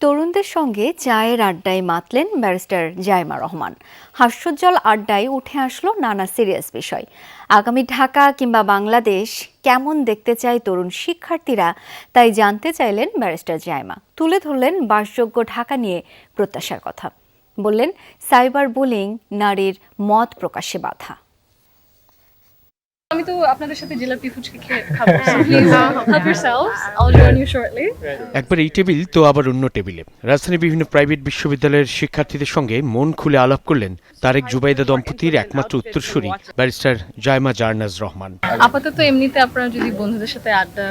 তরুণদের সঙ্গে চায়ের আড্ডায় মাতলেন ব্যারিস্টার জাইমা রহমান। হাস্যোজ্জ্বল আড্ডায় উঠে আসলো নানা সিরিয়াস বিষয়। আগামী ঢাকা কিংবা বাংলাদেশ কেমন দেখতে চায় তরুণ শিক্ষার্থীরা, তাই জানতে চাইলেন ব্যারিস্টার জাইমা। তুলে ধরলেন বাসযোগ্য ঢাকা নিয়ে প্রত্যাশার কথা। বললেন, সাইবার বুলিং নারীর মত প্রকাশে বাধা। আমি তো আপনাদের সাথে জিলাপি ফুচকা খেয়ে খাবো। Please help yourselves. I'll join you shortly. একবার এই টেবিল তো আবার অন্য টেবিলে রাজধানীর বিভিন্ন প্রাইভেট বিশ্ববিদ্যালয়ের শিক্ষার্থীদের সঙ্গে মন খুলে আলাপ করলেন তারেক জুবাইদা দম্পতির একমাত্র উত্তরসূরি ব্যারিস্টার জাইমা জারনাজ রহমান। আপাতত এমনিতে আপনারা যদি বন্ধুদের সাথে আড্ডা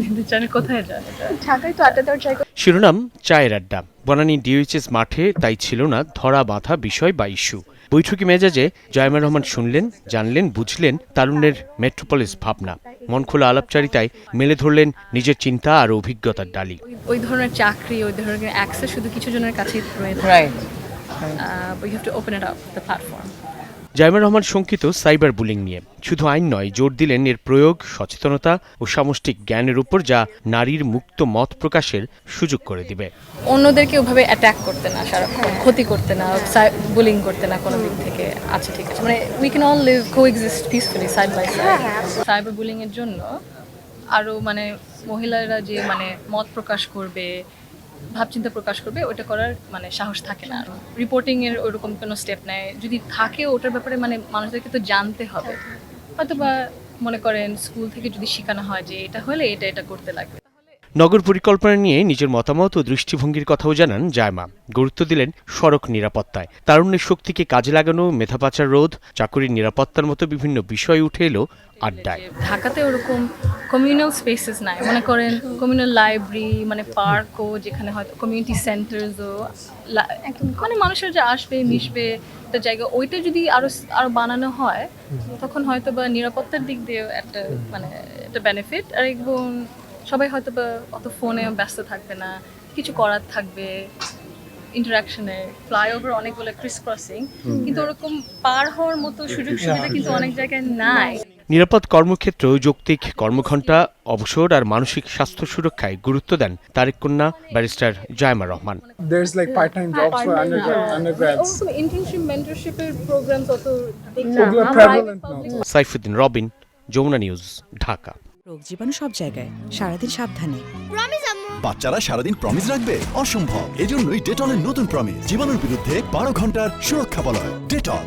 দিতে চান, কোথায় যান? ঢাকায় তো আড্ডা দেওয়ার জায়গা। শিরোনাম চায়ের আড্ডা। বনানী ডিওএইচএস মাঠে তাই ছিল না ধরা বাঁধা বিষয় বা ইস্যু। বৈঠকি মেজাজে জাইমা রহমান শুনলেন, জানলেন, বুঝলেন তারুণ্যের মেট্রোপলিস ভাবনা। মন খোলা আলাপচারিতায় মেলে ধরলেন নিজের চিন্তা আর অভিজ্ঞতার ডালি। ওই ধরনের চাকরি, ওই ধরনের অ্যাক্সেস শুধু কিছু জনের কাছেই রয়েছে। We have to open it up, the platform. Zaima Rahman শঙ্কিত সাইবার বুলিং নিয়ে। শুধু আইন নয়, জোর দিলেন এর প্রয়োগ, সচেতনতা ও সামষ্টিক জ্ঞানের উপর, যা নারীর মুক্ত মত প্রকাশের সুযোগ করে দিবে। অন্যদেরকে ওভাবে অ্যাটাক করতে না, সারাক্ষণ ক্ষতি করতে না, বুলিং করতে না কোনো দিক থেকে। আচ্ছা ঠিক আছে, মানে we can all live coexist peacefully side by side. Cyber bullying এর জন্য আরো মানে মহিলারা যে মানে মত প্রকাশ করবে, ভাবচিন্তা প্রকাশ করবে, ওটা করার মানে সাহস থাকে না। রিপোর্টিং এর ওরকম কোনো স্টেপ নেয়, যদি থাকে ওটার ব্যাপারে মানে মানুষদেরকে তো জানতে হবে। অথবা মনে করেন স্কুল থেকে যদি শেখানো হয় যে এটা হলে এটা করতে লাগবে। নগর পরিকল্পনা নিয়ে নিজের মতামত ও দৃষ্টিভঙ্গির কথাও জানান জাইমা। গুরুত্ব দিলেন সড়ক নিরাপত্তায়। তারুণ্যের শক্তিকে কাজে লাগানো, মেধা পাচার রোধ, চাকুরির নিরাপত্তার মতো বিভিন্ন বিষয় উঠে এলো আড্ডায়। ঢাকাতে ওরকম কমিউনাল স্পেসেস নাই, মনে করেন কমিউনাল লাইব্রেরি, মানে পার্কও, যেখানে হয়তো কমিউনিটি সেন্টারসও, মানে মানুষের যে আসবে মিশবে একটা জায়গা, ওইটা যদি আরো বানানো হয় তখন হয়তো বা নিরাপত্তার দিক দিয়ে একটা মানে একটা বেনিফিট। আর এবং সবাই হয়তো বা অত ফোনে ব্যস্ত থাকবে না, কিছু করার থাকবে ইন্টারাকশনে। ফ্লাইওভার অনেকগুলো ক্রিস ক্রসিং, কিন্তু ওরকম পার হওয়ার মতো সুযোগ সুবিধা কিন্তু অনেক জায়গায় নাই। নিরাপদ কর্মক্ষেত্র, যৌক্তিক কর্মঘণ্টা, অবসর আর মানসিক স্বাস্থ্য সুরক্ষায় গুরুত্ব দেন তারেক কন্যা barrister Zaima Rahman. There's like part-time jobs for undergrads. Also internship, mentorship এর programs অত prevalent now. Saifuddin Robin, Jamuna News, Dhaka. রোগ জীবাণু সব জায়গায়, সারাদিন সাবধানে। বাচ্চারা সারাদিন প্রমিস রাখবে? অসম্ভব। এজন্যই ডেটলের নতুন প্রমিস জীবাণুর বিরুদ্ধে 12 ঘন্টার সুরক্ষা বলয়। ডেটল।